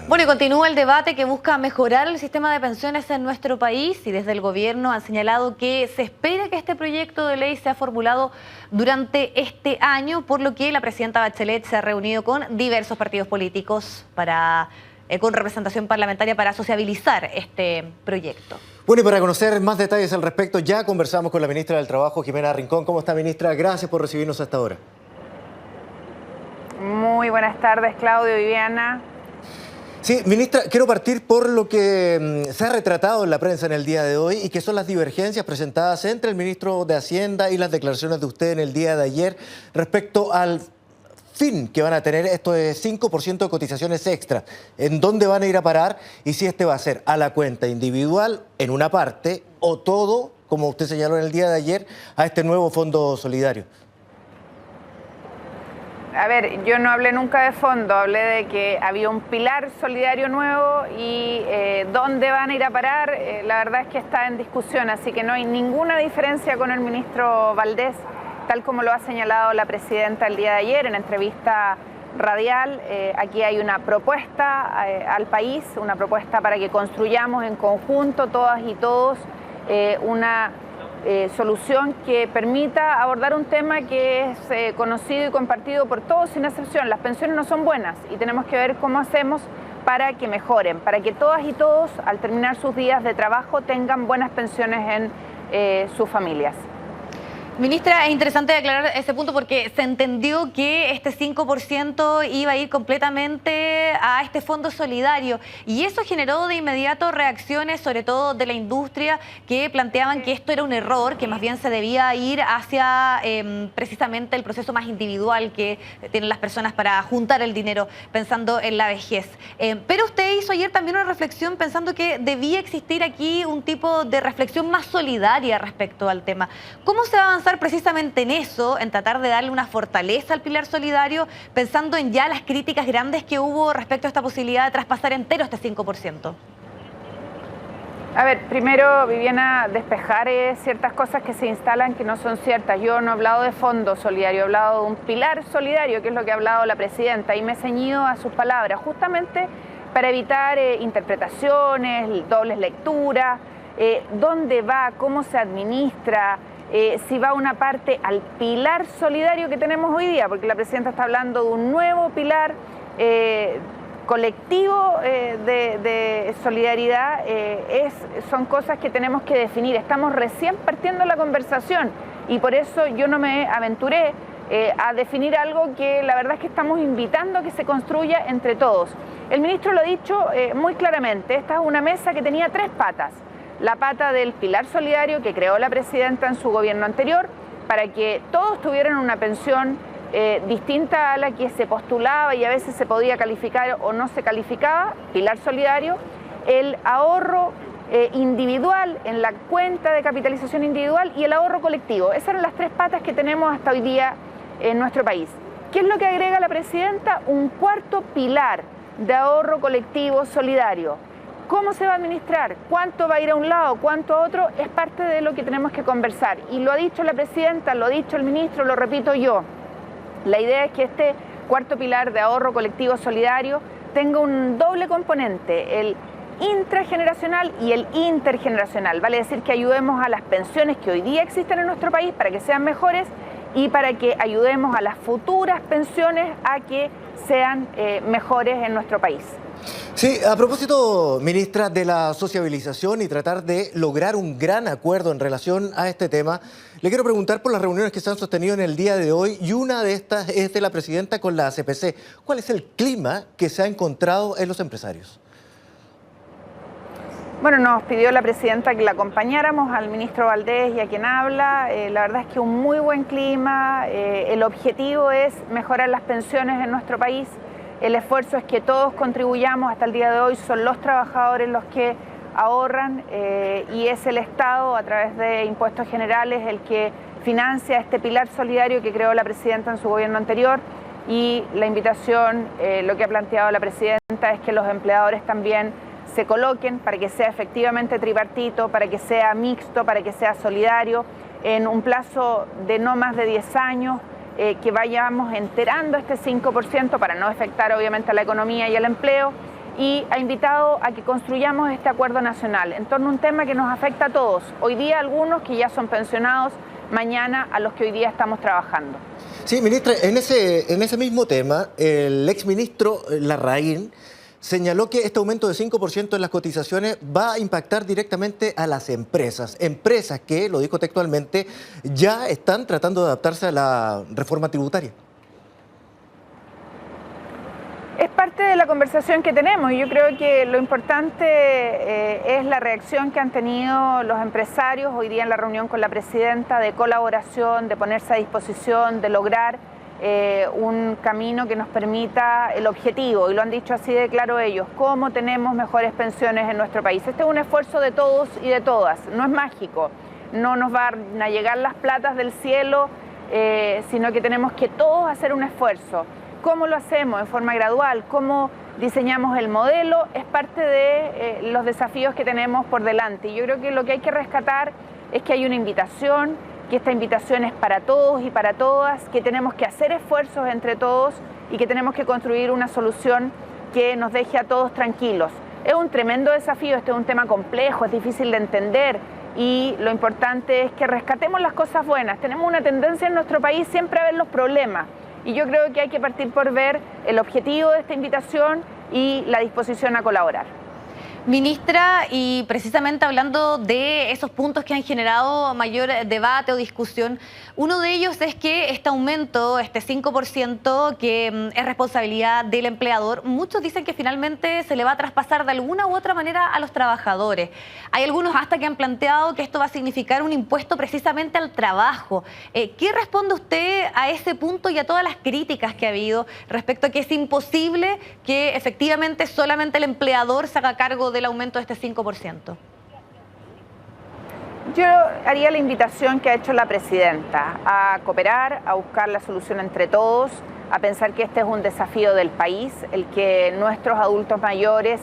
Bueno, y continúa el debate que busca mejorar el sistema de pensiones en nuestro país y desde el gobierno han señalado que se espera que este proyecto de ley sea formulado durante este año, por lo que la presidenta Bachelet se ha reunido con diversos partidos políticos con representación parlamentaria para sociabilizar este proyecto. Bueno, y para conocer más detalles al respecto, ya conversamos con la ministra del Trabajo, Jimena Rincón. ¿Cómo está, ministra? Gracias por recibirnos hasta ahora. Muy buenas tardes, Claudio, Viviana. Sí, ministra, quiero partir por lo que se ha retratado en la prensa en el día de hoy y que son las divergencias presentadas entre el ministro de Hacienda y las declaraciones de usted en el día de ayer respecto al fin que van a tener esto de 5% de cotizaciones extra. ¿En dónde van a ir a parar? Y si este va a ser a la cuenta individual en una parte o todo, como usted señaló en el día de ayer, a este nuevo fondo solidario. A ver, yo no hablé nunca de fondo, hablé de que había un pilar solidario nuevo y dónde van a ir a parar, la verdad es que está en discusión, así que no hay ninguna diferencia con el ministro Valdés, tal como lo ha señalado la presidenta el día de ayer en entrevista radial. Aquí hay una propuesta al país, una propuesta para que construyamos en conjunto, todas y todos, una solución que permita abordar un tema que es conocido y compartido por todos sin excepción. Las pensiones no son buenas y tenemos que ver cómo hacemos para que mejoren, para que todas y todos al terminar sus días de trabajo tengan buenas pensiones en sus familias. Ministra, es interesante aclarar ese punto porque se entendió que este 5% iba a ir completamente a este fondo solidario y eso generó de inmediato reacciones, sobre todo de la industria, que planteaban que esto era un error, que más bien se debía ir hacia precisamente el proceso más individual que tienen las personas para juntar el dinero pensando en la vejez. Pero usted hizo ayer también una reflexión pensando que debía existir aquí un tipo de reflexión más solidaria respecto al tema. ¿Cómo se va a avanzar precisamente en eso, en tratar de darle una fortaleza al pilar solidario, pensando en ya las críticas grandes que hubo respecto a esta posibilidad de traspasar entero este 5%? A ver, primero, Viviana, despejar ciertas cosas que se instalan que no son ciertas. Yo no he hablado de fondo solidario, he hablado de un pilar solidario, que es lo que ha hablado la presidenta, y me he ceñido a sus palabras, justamente para evitar interpretaciones, dobles lecturas, dónde va, cómo se administra, si va una parte al pilar solidario que tenemos hoy día, porque la presidenta está hablando de un nuevo pilar colectivo de solidaridad, son cosas que tenemos que definir. Estamos recién partiendo la conversación y por eso yo no me aventuré a definir algo que la verdad es que estamos invitando a que se construya entre todos. El ministro lo ha dicho muy claramente, esta es una mesa que tenía tres patas. La pata del pilar solidario que creó la presidenta en su gobierno anterior para que todos tuvieran una pensión distinta a la que se postulaba y a veces se podía calificar o no se calificaba, pilar solidario, el ahorro individual en la cuenta de capitalización individual y el ahorro colectivo. Esas eran las tres patas que tenemos hasta hoy día en nuestro país. ¿Qué es lo que agrega la presidenta? Un cuarto pilar de ahorro colectivo solidario. ¿Cómo se va a administrar? ¿Cuánto va a ir a un lado? ¿Cuánto a otro? Es parte de lo que tenemos que conversar. Y lo ha dicho la presidenta, lo ha dicho el ministro, lo repito yo. La idea es que este cuarto pilar de ahorro colectivo solidario tenga un doble componente, el intrageneracional y el intergeneracional. Vale decir que ayudemos a las pensiones que hoy día existen en nuestro país para que sean mejores y para que ayudemos a las futuras pensiones a que sean mejores en nuestro país. Sí, a propósito, ministra, de la sociabilización y tratar de lograr un gran acuerdo en relación a este tema, le quiero preguntar por las reuniones que se han sostenido en el día de hoy y una de estas es de la presidenta con la CPC. ¿Cuál es el clima que se ha encontrado en los empresarios? Bueno, nos pidió la presidenta que la acompañáramos al ministro Valdés y a quien habla. La verdad es que un muy buen clima, el objetivo es mejorar las pensiones en nuestro país. El esfuerzo es que todos contribuyamos, hasta el día de hoy son los trabajadores los que ahorran y es el Estado a través de impuestos generales el que financia este pilar solidario que creó la presidenta en su gobierno anterior y la invitación, lo que ha planteado la presidenta es que los empleadores también se coloquen para que sea efectivamente tripartito, para que sea mixto, para que sea solidario en un plazo de no más de 10 años. Que vayamos enterando este 5% para no afectar obviamente a la economía y al empleo y ha invitado a que construyamos este acuerdo nacional en torno a un tema que nos afecta a todos. Hoy día algunos que ya son pensionados, mañana a los que hoy día estamos trabajando. Sí, ministra, en ese mismo tema, el exministro Larraín señaló que este aumento de 5% en las cotizaciones va a impactar directamente a las empresas que, lo dijo textualmente, ya están tratando de adaptarse a la reforma tributaria. Es parte de la conversación que tenemos y yo creo que lo importante es la reacción que han tenido los empresarios hoy día en la reunión con la presidenta de colaboración, de ponerse a disposición, de lograr un camino que nos permita el objetivo, y lo han dicho así de claro ellos, cómo tenemos mejores pensiones en nuestro país. Este es un esfuerzo de todos y de todas, no es mágico, no nos van a llegar las platas del cielo, sino que tenemos que todos hacer un esfuerzo. ¿Cómo lo hacemos? En forma gradual. ¿Cómo diseñamos el modelo? Es parte de los desafíos que tenemos por delante. Y yo creo que lo que hay que rescatar es que hay una invitación, que esta invitación es para todos y para todas, que tenemos que hacer esfuerzos entre todos y que tenemos que construir una solución que nos deje a todos tranquilos. Es un tremendo desafío, este es un tema complejo, es difícil de entender y lo importante es que rescatemos las cosas buenas. Tenemos una tendencia en nuestro país siempre a ver los problemas. Y yo creo que hay que partir por ver el objetivo de esta invitación y la disposición a colaborar. Ministra, y precisamente hablando de esos puntos que han generado mayor debate o discusión, uno de ellos es que este aumento, este 5%, que es responsabilidad del empleador, muchos dicen que finalmente se le va a traspasar de alguna u otra manera a los trabajadores. Hay algunos hasta que han planteado que esto va a significar un impuesto precisamente al trabajo. ¿Qué responde usted a ese punto y a todas las críticas que ha habido respecto a que es imposible que efectivamente solamente el empleador se haga cargo del aumento de este 5%? Yo haría la invitación que ha hecho la presidenta a cooperar, a buscar la solución entre todos, a pensar que este es un desafío del país, el que nuestros adultos mayores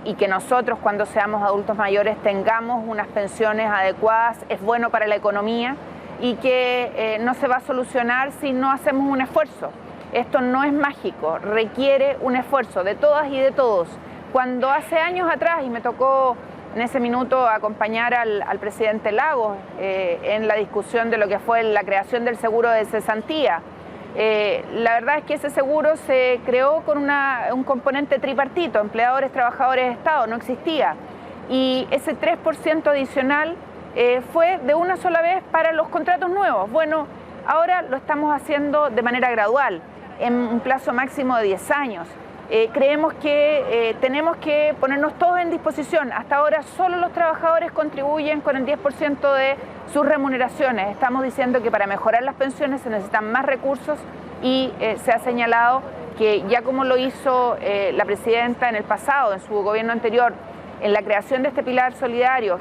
y que nosotros cuando seamos adultos mayores tengamos unas pensiones adecuadas, es bueno para la economía y que no se va a solucionar si no hacemos un esfuerzo. Esto no es mágico, requiere un esfuerzo de todas y de todos. Cuando hace años atrás, y me tocó en ese minuto acompañar al presidente Lagos en la discusión de lo que fue la creación del seguro de cesantía, la verdad es que ese seguro se creó con un componente tripartito, empleadores, trabajadores, Estado, no existía. Y ese 3% adicional fue de una sola vez para los contratos nuevos. Bueno, ahora lo estamos haciendo de manera gradual, en un plazo máximo de 10 años. Creemos que tenemos que ponernos todos en disposición. Hasta ahora solo los trabajadores contribuyen con el 10% de sus remuneraciones. Estamos diciendo que para mejorar las pensiones se necesitan más recursos y se ha señalado que ya como lo hizo la presidenta en el pasado, en su gobierno anterior, en la creación de este pilar solidario,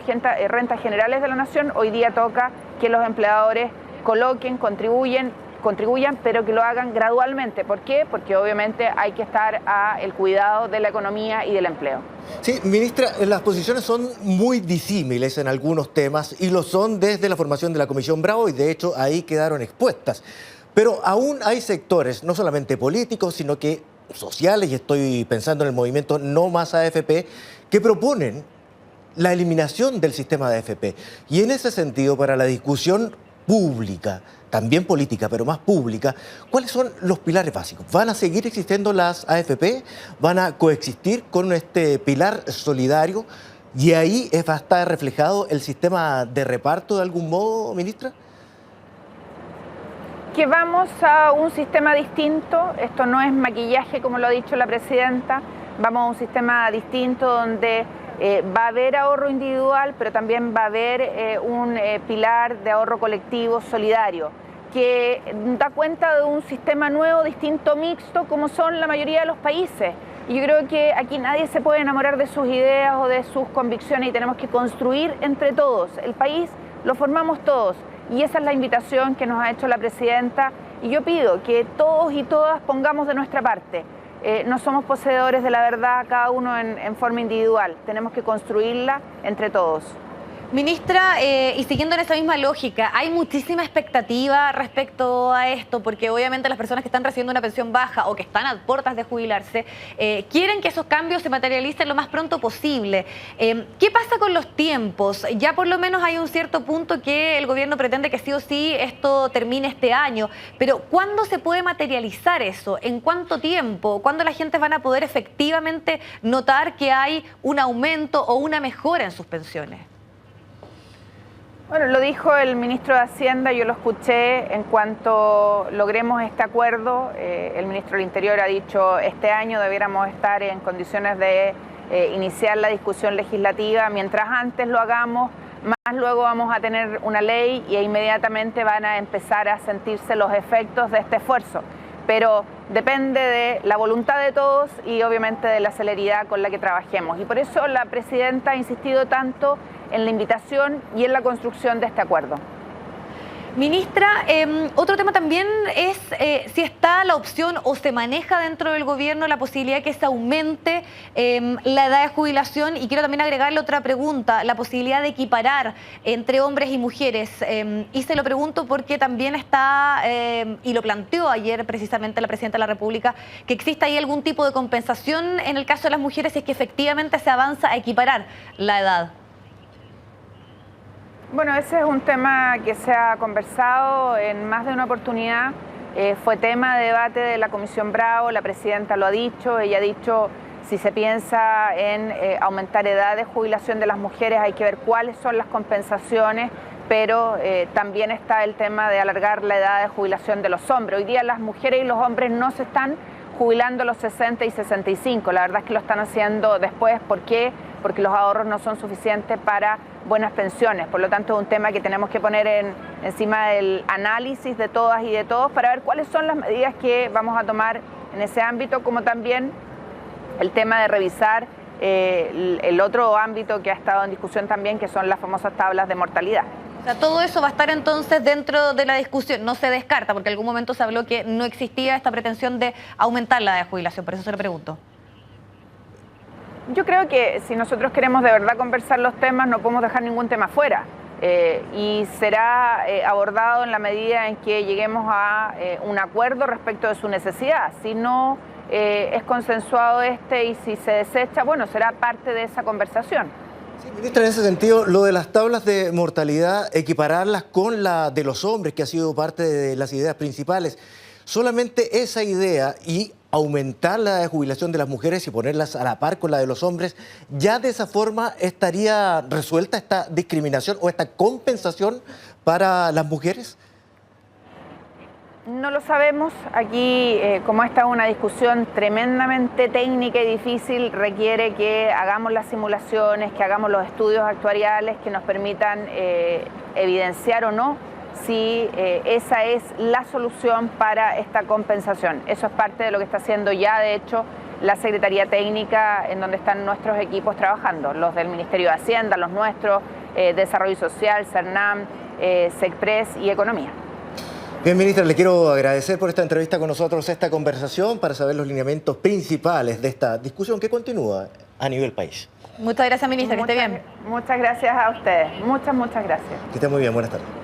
rentas generales de la nación, hoy día toca que los empleadores coloquen, contribuyan, pero que lo hagan gradualmente. ¿Por qué? Porque obviamente hay que estar al cuidado de la economía y del empleo. Sí, ministra, las posiciones son muy disímiles en algunos temas y lo son desde la formación de la Comisión Bravo y de hecho ahí quedaron expuestas. Pero aún hay sectores, no solamente políticos, sino que sociales, y estoy pensando en el movimiento No Más AFP, que proponen la eliminación del sistema de AFP. Y en ese sentido, para la discusión pública, también política, pero más pública, ¿cuáles son los pilares básicos? ¿Van a seguir existiendo las AFP? ¿Van a coexistir con este pilar solidario? ¿Y ahí va a estar reflejado el sistema de reparto de algún modo, ministra? Que vamos a un sistema distinto, esto no es maquillaje como lo ha dicho la presidenta, vamos a un sistema distinto donde va a haber ahorro individual, pero también va a haber un pilar de ahorro colectivo solidario, que da cuenta de un sistema nuevo, distinto, mixto, como son la mayoría de los países. Y yo creo que aquí nadie se puede enamorar de sus ideas o de sus convicciones y tenemos que construir entre todos. El país lo formamos todos y esa es la invitación que nos ha hecho la presidenta y yo pido que todos y todas pongamos de nuestra parte. No somos poseedores de la verdad cada uno en forma individual, tenemos que construirla entre todos. Ministra, y siguiendo en esa misma lógica, hay muchísima expectativa respecto a esto, porque obviamente las personas que están recibiendo una pensión baja o que están a puertas de jubilarse, quieren que esos cambios se materialicen lo más pronto posible. ¿Qué pasa con los tiempos? Ya por lo menos hay un cierto punto que el gobierno pretende que sí o sí esto termine este año, pero ¿cuándo se puede materializar eso? ¿En cuánto tiempo? ¿Cuándo la gente van a poder efectivamente notar que hay un aumento o una mejora en sus pensiones? Bueno, lo dijo el ministro de Hacienda, yo lo escuché, en cuanto logremos este acuerdo, el ministro del Interior ha dicho este año debiéramos estar en condiciones de iniciar la discusión legislativa, mientras antes lo hagamos, más luego vamos a tener una ley y inmediatamente van a empezar a sentirse los efectos de este esfuerzo. Pero depende de la voluntad de todos y obviamente de la celeridad con la que trabajemos. Y por eso la presidenta ha insistido tanto en la invitación y en la construcción de este acuerdo. Ministra, otro tema también es si está la opción o se maneja dentro del gobierno la posibilidad de que se aumente la edad de jubilación, y quiero también agregarle otra pregunta, la posibilidad de equiparar entre hombres y mujeres. Y se lo pregunto porque también está, y lo planteó ayer precisamente la Presidenta de la República, que exista ahí algún tipo de compensación en el caso de las mujeres si es que efectivamente se avanza a equiparar la edad. Bueno, ese es un tema que se ha conversado en más de una oportunidad. Fue tema de debate de la Comisión Bravo, la presidenta lo ha dicho, ella ha dicho si se piensa en aumentar edad de jubilación de las mujeres hay que ver cuáles son las compensaciones, pero también está el tema de alargar la edad de jubilación de los hombres. Hoy día las mujeres y los hombres no se están jubilando a los 60 y 65, la verdad es que lo están haciendo después. ¿Por qué? Porque los ahorros no son suficientes para buenas pensiones. Por lo tanto, es un tema que tenemos que poner encima del análisis de todas y de todos para ver cuáles son las medidas que vamos a tomar en ese ámbito, como también el tema de revisar el otro ámbito que ha estado en discusión también, que son las famosas tablas de mortalidad. O sea, todo eso va a estar entonces dentro de la discusión, no se descarta, porque en algún momento se habló que no existía esta pretensión de aumentar la edad de jubilación, por eso se lo pregunto. Yo creo que si nosotros queremos de verdad conversar los temas, no podemos dejar ningún tema fuera. Y será abordado en la medida en que lleguemos a un acuerdo respecto de su necesidad. Si no es consensuado y si se desecha, bueno, será parte de esa conversación. Sí, ministra, en ese sentido, lo de las tablas de mortalidad, equipararlas con la de los hombres, que ha sido parte de las ideas principales, solamente esa idea y aumentar la edad de jubilación de las mujeres y ponerlas a la par con la de los hombres, ¿ya de esa forma estaría resuelta esta discriminación o esta compensación para las mujeres? No lo sabemos. Aquí, como esta es una discusión tremendamente técnica y difícil, requiere que hagamos las simulaciones, que hagamos los estudios actuariales que nos permitan evidenciar o no si esa es la solución para esta compensación. Eso es parte de lo que está haciendo ya, de hecho, la Secretaría Técnica, en donde están nuestros equipos trabajando, los del Ministerio de Hacienda, los nuestros, Desarrollo Social, CERNAM, SECPRES y Economía. Bien, ministra, le quiero agradecer por esta entrevista con nosotros, esta conversación, para saber los lineamientos principales de esta discusión que continúa a nivel país. Muchas gracias, ministra, que esté bien. Muchas gracias a ustedes. Muchas gracias. Que esté muy bien, buenas tardes.